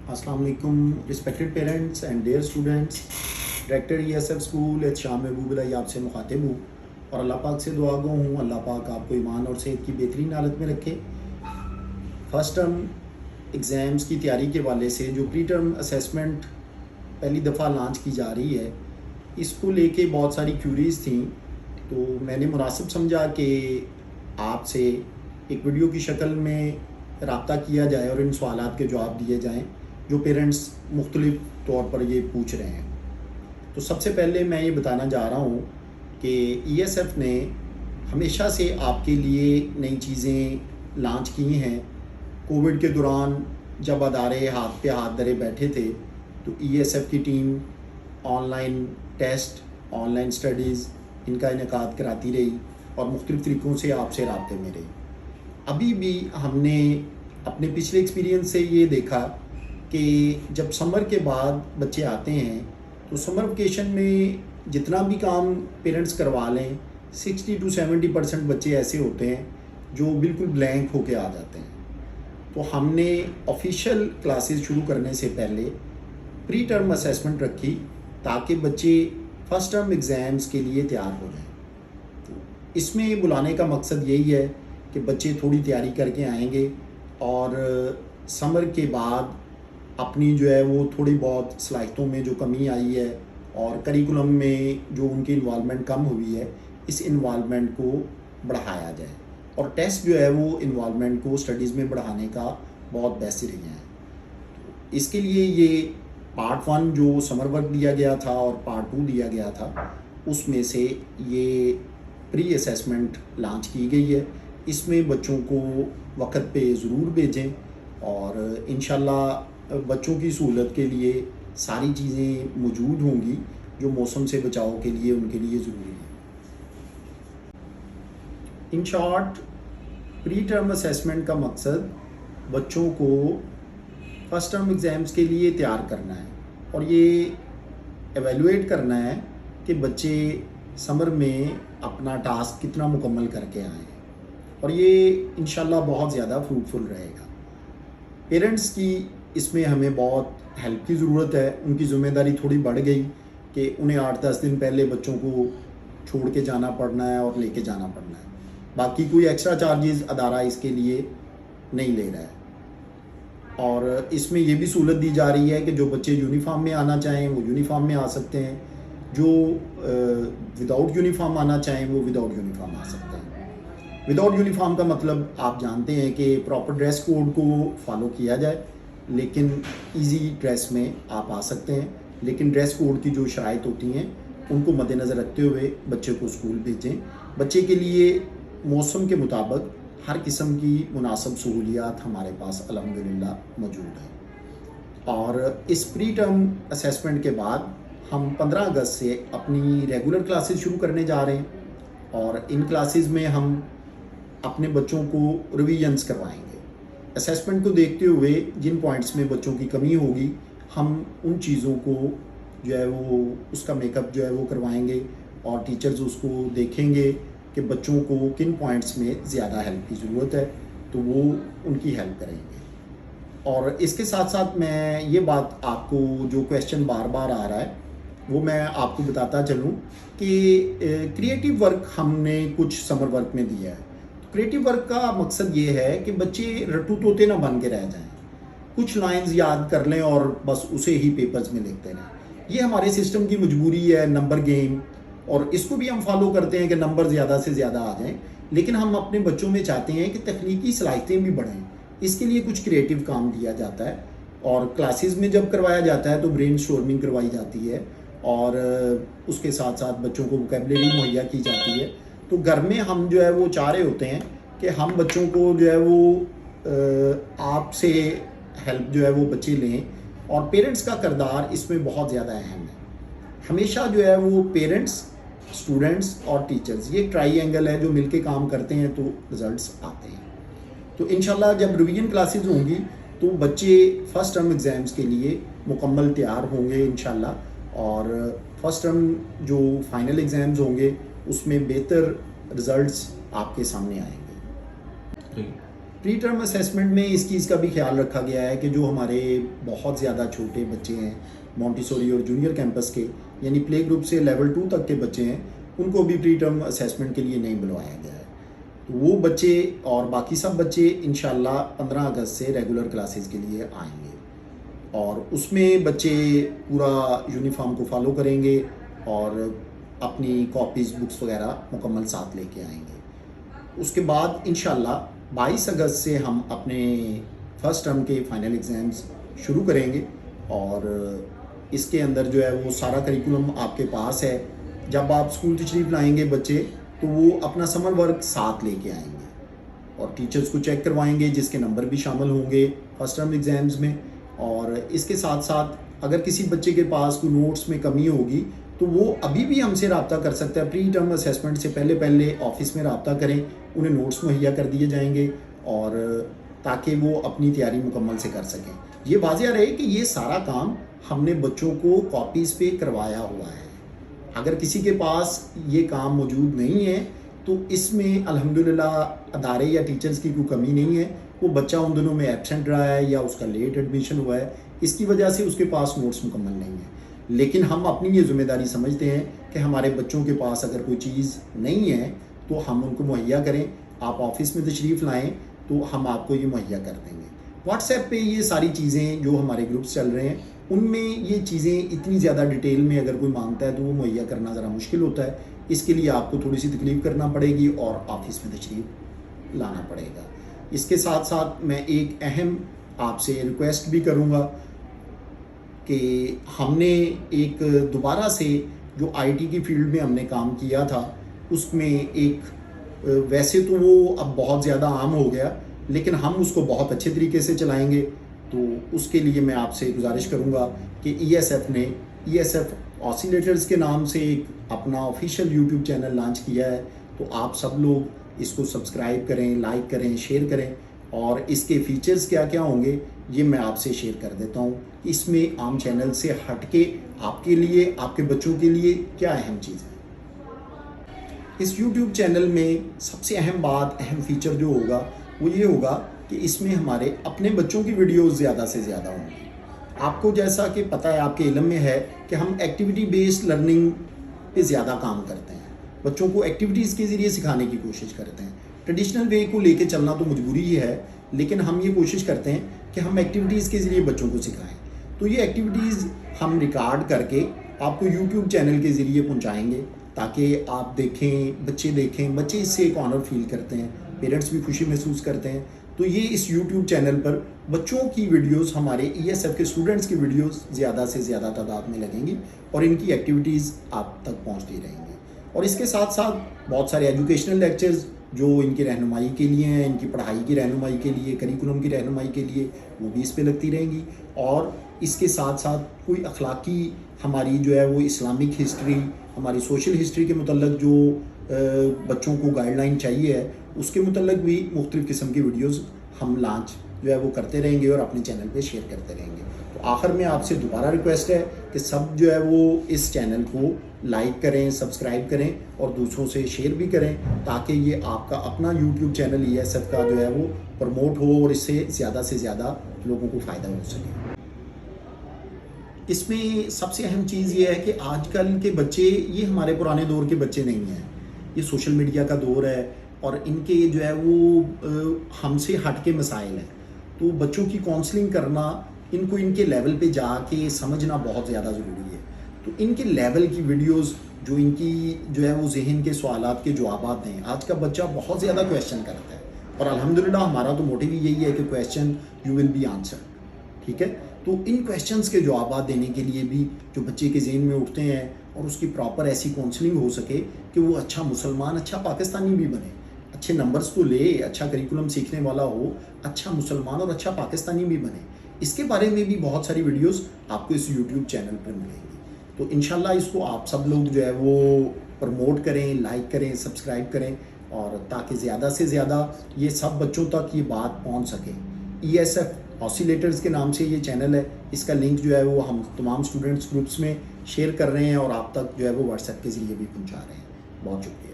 السلام علیکم respected parents and dear students. Director ESF school شام محبوب اللہ آپ سے مخاطب ہوں اور اللہ پاک سے دعا گو ہوں اللہ پاک آپ کو ایمان اور صحت کی بہترین حالت میں رکھے. فرسٹ ٹرم ایگزامس کی تیاری کے حوالے سے جو پری ٹرم اسیسمنٹ پہلی دفعہ لانچ کی جا رہی ہے اس کو لے کے بہت ساری کیوریز تھیں، تو میں نے مناسب سمجھا کہ آپ سے ایک ویڈیو کی شکل میں رابطہ کیا جائے اور ان سوالات کے جواب دیے جائیں جو پیرنٹس مختلف طور پر یہ پوچھ رہے ہیں. تو سب سے پہلے میں یہ بتانا چاہ رہا ہوں کہ ESF نے ہمیشہ سے آپ کے لیے نئی چیزیں لانچ کی ہیں. کووڈ کے دوران جب ادارے ہاتھ پہ ہاتھ دھرے بیٹھے تھے تو ESF کی team online test, online studies ان کا انعقاد کراتی رہی اور مختلف طریقوں سے آپ سے رابطے میں رہی. ابھی بھی ہم نے اپنے پچھلے ایکسپیرینس سے یہ دیکھا کہ جب سمر کے بعد بچے آتے ہیں تو سمر ویکیشن میں جتنا بھی کام پیرنٹس کروا لیں 60 to 70% بچے ایسے ہوتے ہیں جو بالکل بلینک ہو کے آ جاتے ہیں. تو ہم نے آفیشیل کلاسز شروع کرنے سے پہلے پری ٹرم اسیسمنٹ رکھی تاکہ بچے فرسٹ ٹرم ایگزامس کے لیے تیار ہو جائیں. تو اس میں بلانے کا مقصد یہی ہے کہ بچے تھوڑی تیاری کر کے آئیں گے اور سمر کے بعد اپنی جو ہے وہ تھوڑی بہت صلاحیتوں میں جو کمی آئی ہے اور کریکولم میں جو ان کی انوالومنٹ کم ہوئی ہے اس انوالومنٹ کو بڑھایا جائے اور ٹیسٹ جو ہے وہ انوالومنٹ کو اسٹڈیز میں بڑھانے کا بہت بہترین ہے. اس کے لیے یہ پارٹ 1 جو سمر ورک دیا گیا تھا اور پارٹ 2 دیا گیا تھا اس میں سے یہ پری اسیسمنٹ لانچ کی گئی ہے. اس میں بچوں کو وقت پہ ضرور بھیجیں اور انشاءاللہ بچوں کی سہولت کے لیے ساری چیزیں موجود ہوں گی جو موسم سے بچاؤ کے لیے ان کے لیے ضروری ہے. ان شارٹ پری ٹرم اسیسمنٹ کا مقصد بچوں کو فرسٹ ٹرم ایگزامس کے لیے تیار کرنا ہے اور یہ ایویلویٹ کرنا ہے کہ بچے سمر میں اپنا ٹاسک کتنا مکمل کر کے آئیں اور یہ انشاءاللہ بہت زیادہ فروٹفل رہے گا. پیرنٹس کی اس میں ہمیں بہت ہیلپ کی ضرورت ہے. ان کی ذمہ داری تھوڑی بڑھ گئی کہ انہیں 8-10 دن پہلے بچوں کو چھوڑ کے جانا پڑنا ہے اور لے کے جانا پڑنا ہے. باقی کوئی ایکسٹرا چارجز ادارہ اس کے لیے نہیں لے رہا ہے اور اس میں یہ بھی سہولت دی جا رہی ہے کہ جو بچے یونیفارم میں آنا چاہیں وہ یونیفارم میں آ سکتے ہیں، جو وداؤٹ یونیفارم آنا چاہیں وہ وداؤٹ یونیفارم آ سکتے ہیں. وداؤٹ یونیفارم کا مطلب آپ جانتے ہیں کہ پراپر ڈریس کوڈ کو فالو کیا جائے لیکن ایزی ڈریس میں آپ آ سکتے ہیں، لیکن ڈریس کوڈ کی جو شرائط ہوتی ہیں ان کو مد نظر رکھتے ہوئے بچے کو اسکول بھیجیں. بچے کے لیے موسم کے مطابق ہر قسم کی مناسب سہولیات ہمارے پاس الحمدللہ موجود ہیں. اور اس پری ٹرم اسیسمنٹ کے بعد ہم 15 اگست سے اپنی ریگولر کلاسز شروع کرنے جا رہے ہیں اور ان کلاسز میں ہم اپنے بچوں کو ریویژنس کروائیں گے. اسیسمنٹ کو دیکھتے ہوئے جن پوائنٹس میں بچوں کی کمی ہوگی ہم ان چیزوں کو جو ہے وہ اس کا میک اپ جو ہے وہ کروائیں گے اور ٹیچرز اس کو دیکھیں گے کہ بچوں کو کن پوائنٹس میں زیادہ ہیلپ کی ضرورت ہے تو وہ ان کی ہیلپ کریں گے. اور اس کے ساتھ ساتھ میں یہ بات آپ کو جو کویشچن بار بار آ رہا ہے وہ میں آپ کو بتاتا چلوں کہ کریٹیو ورک ہم نے کچھ سمر ورک میں دیا ہے. کریٹیو ورک کا مقصد یہ ہے کہ بچے رٹو طوطے نہ بن کے رہ جائیں، کچھ لائنز یاد کر لیں اور بس اسے ہی پیپرز میں لکھتے رہیں. یہ ہمارے سسٹم کی مجبوری ہے، نمبر گیم، اور اس کو بھی ہم فالو کرتے ہیں کہ نمبر زیادہ سے زیادہ آ جائیں، لیکن ہم اپنے بچوں میں چاہتے ہیں کہ تخلیقی صلاحیتیں بھی بڑھیں. اس کے لیے کچھ کریٹیو کام دیا جاتا ہے اور کلاسز میں جب کروایا جاتا ہے تو برین اسٹورمنگ کروائی جاتی ہے اور اس کے ساتھ ساتھ بچوں کو ووکیبلری مہیا کی جاتی ہے. تو گھر میں ہم جو ہے وہ چاہ رہے ہوتے ہیں کہ ہم بچوں کو جو ہے وہ آپ سے ہیلپ جو ہے وہ بچے لیں اور پیرنٹس کا کردار اس میں بہت زیادہ اہم ہے. ہمیشہ جو ہے وہ پیرنٹس، اسٹوڈنٹس اور ٹیچرز یہ ٹرائی اینگل ہے جو مل کے کام کرتے ہیں تو رزلٹس آتے ہیں. تو انشاءاللہ جب ریویژن کلاسز ہوں گی تو بچے فرسٹ ٹرم ایگزامس کے لیے مکمل تیار ہوں گے انشاءاللہ اور فرسٹ ٹرم جو فائنل ایگزامز ہوں گے اس میں بہتر رزلٹس آپ کے سامنے آئیں گے. پری ٹرم اسیسمنٹ میں اس چیز کا بھی خیال رکھا گیا ہے کہ جو ہمارے بہت زیادہ چھوٹے بچے ہیں مونٹیسوری اور جونیئر کیمپس کے، یعنی پلے گروپ سے لیول 2 تک کے بچے ہیں، ان کو بھی پری ٹرم اسیسمنٹ کے لیے نہیں بلوایا گیا ہے. تو وہ بچے اور باقی سب بچے انشاءاللہ 15 اگست سے ریگولر کلاسز کے لیے آئیں گے، اور اس میں بچے پورا یونیفارم کو فالو کریں گے اور اپنی کاپیز بکس وغیرہ مکمل ساتھ لے کے آئیں گے. اس کے بعد انشاءاللہ 22 اگست سے ہم اپنے فرسٹ ٹرم کے فائنل ایگزامز شروع کریں گے، اور اس کے اندر جو ہے وہ سارا کریکولم آپ کے پاس ہے. جب آپ اسکول تشریف لائیں گے بچے تو وہ اپنا سمر ورک ساتھ لے کے آئیں گے اور ٹیچرز کو چیک کروائیں گے، جس کے نمبر بھی شامل ہوں گے فرسٹ ٹرم ایگزامز میں. اور اس کے ساتھ ساتھ اگر کسی بچے کے پاس کوئی نوٹس میں کمی ہوگی تو وہ ابھی بھی ہم سے رابطہ کر سکتا ہے. پری ٹرم اسیسمنٹ سے پہلے آفس میں رابطہ کریں، انہیں نوٹس مہیا کر دیے جائیں گے، اور تاکہ وہ اپنی تیاری مکمل سے کر سکیں. یہ واضح رہے کہ یہ سارا کام ہم نے بچوں کو کاپیز پہ کروایا ہوا ہے. اگر کسی کے پاس یہ کام موجود نہیں ہے تو اس میں الحمدللہ ادارے یا ٹیچرز کی کوئی کمی نہیں ہے. وہ بچہ ان دنوں میں ایبسنٹ رہا ہے یا اس کا لیٹ ایڈمیشن ہوا ہے، اس کی وجہ سے اس کے پاس نوٹس مکمل نہیں ہے. لیکن ہم اپنی یہ ذمہ داری سمجھتے ہیں کہ ہمارے بچوں کے پاس اگر کوئی چیز نہیں ہے تو ہم ان کو مہیا کریں. آپ آفس میں تشریف لائیں تو ہم آپ کو یہ مہیا کر دیں گے. واٹس ایپ پہ یہ ساری چیزیں جو ہمارے گروپس چل رہے ہیں ان میں یہ چیزیں اتنی زیادہ ڈیٹیل میں اگر کوئی مانگتا ہے تو وہ مہیا کرنا ذرا مشکل ہوتا ہے. اس کے لیے آپ کو تھوڑی سی تکلیف کرنا پڑے گی اور آفس میں تشریف لانا پڑے گا. اس کے ساتھ ساتھ میں ایک اہم آپ سے ریکویسٹ بھی کروں گا کہ ہم نے ایک دوبارہ سے جو آئی ٹی کی فیلڈ میں ہم نے کام کیا تھا اس میں ایک ویسے تو وہ اب بہت زیادہ عام ہو گیا لیکن ہم اس کو بہت اچھے طریقے سے چلائیں گے. تو اس کے لیے میں آپ سے گزارش کروں گا کہ ای ایس ایف نے ای ایس ایف آسیلیٹرز کے نام سے ایک اپنا آفیشیل یوٹیوب چینل لانچ کیا ہے. تو آپ سب لوگ اس کو سبسکرائب کریں، لائک کریں، شیئر کریں، اور اس کے فیچرز کیا کیا ہوں گے یہ میں آپ سے شیئر کر دیتا ہوں. اس میں عام چینل سے ہٹ کے آپ کے لیے، آپ کے بچوں کے لیے کیا اہم چیز ہے. اس یوٹیوب چینل میں سب سے اہم بات، اہم فیچر جو ہوگا وہ یہ ہوگا کہ اس میں ہمارے اپنے بچوں کی ویڈیوز زیادہ سے زیادہ ہوں گی. آپ کو جیسا کہ پتہ ہے، آپ کے علم میں ہے کہ ہم ایکٹیویٹی بیسڈ لرننگ پہ زیادہ کام کرتے ہیں. بچوں کو ایکٹیویٹیز کے ذریعے سکھانے کی کوشش کرتے ہیں. ٹریڈیشنل وے کو لے کے چلنا تو مجبوری ہی ہے، لیکن ہم یہ کوشش کرتے ہیں کہ ہم ایکٹیویٹیز کے ذریعے بچوں کو سکھائیں. تو یہ ایکٹیویٹیز ہم ریکارڈ کر کے آپ کو یوٹیوب چینل کے ذریعے پہنچائیں گے تاکہ آپ دیکھیں، بچے اس سے ایک آنر فیل کرتے ہیں، پیرنٹس بھی خوشی محسوس کرتے ہیں. تو یہ اس یوٹیوب چینل پر بچوں کی ویڈیوز، ہمارے ای ایس ایف کے اسٹوڈنٹس کی ویڈیوز زیادہ سے زیادہ تعداد میں لگیں گی اور ان کی ایکٹیویٹیز آپ تک پہنچتی رہیں گی. اور اس کے ساتھ ساتھ بہت سارے ایجوکیشنل لیکچرز جو ان کی رہنمائی کے لیے ہیں، ان کی پڑھائی کی رہنمائی کے لیے، کریکولم کی رہنمائی کے لیے، وہ بھی اس پہ لگتی رہیں گی. اور اس کے ساتھ ساتھ کوئی اخلاقی، ہماری جو ہے وہ اسلامک ہسٹری، ہماری سوشل ہسٹری کے متعلق جو بچوں کو گائیڈ لائن چاہیے ہے اس کے متعلق بھی مختلف قسم کی ویڈیوز ہم لانچ جو ہے وہ کرتے رہیں گے اور اپنے چینل پہ شیئر کرتے رہیں گے. تو آخر میں آپ سے دوبارہ ریکویسٹ ہے کہ سب جو ہے وہ اس چینل کو لائک کریں، سبسکرائب کریں اور دوسروں سے شیئر بھی کریں تاکہ یہ آپ کا اپنا YouTube channel E S F کا جو ہے وہ پروموٹ ہو اور اس سے زیادہ لوگوں کو فائدہ ہو سکے. اس میں سب سے اہم چیز یہ ہے کہ آج کل کے بچے یہ ہمارے پرانے دور کے بچے نہیں ہیں. یہ سوشل میڈیا کا دور ہے اور ان کے جو ہے وہ ہم سے ہٹ کے مسائل ہیں. تو بچوں کی کاؤنسلنگ کرنا، ان کو ان کے لیول پہ جا کے سمجھنا بہت زیادہ ضروری ہے. تو ان کے لیول کی ویڈیوز جو ان کی جو ہے وہ ذہن کے سوالات کے جوابات ہیں. آج کا بچہ بہت زیادہ کویشچن کرتا ہے اور الحمدللہ ہمارا تو موٹیو یہی ہے کہ question you will be answer. ٹھیک ہے، تو ان کویشچنس کے جوابات دینے کے لیے بھی جو بچے کے ذہن میں اٹھتے ہیں اور اس کی پراپر ایسی کاؤنسلنگ ہو سکے کہ وہ اچھا مسلمان، اچھا پاکستانی بھی بنے، اچھے نمبرز تو لے، اچھا کریکولم سیکھنے والا ہو، اچھا مسلمان اور اچھا پاکستانی بھی بنے. اس کے بارے میں بھی بہت ساری ویڈیوز آپ کو اس یوٹیوب چینل پر ملیں گی. تو انشاءاللہ اس کو آپ سب لوگ جو ہے وہ پروموٹ کریں، لائک کریں، سبسکرائب کریں، اور تاکہ زیادہ سے زیادہ یہ سب بچوں تک یہ بات پہنچ سکے. ای ایس ایف آسیلیٹرز کے نام سے یہ چینل ہے. اس کا لنک جو ہے وہ ہم تمام اسٹوڈنٹس گروپس میں شیئر کر رہے ہیں اور آپ تک جو ہے وہ واٹس ایپ کے ذریعے بھی پہنچا رہے ہیں. بہت شکریہ.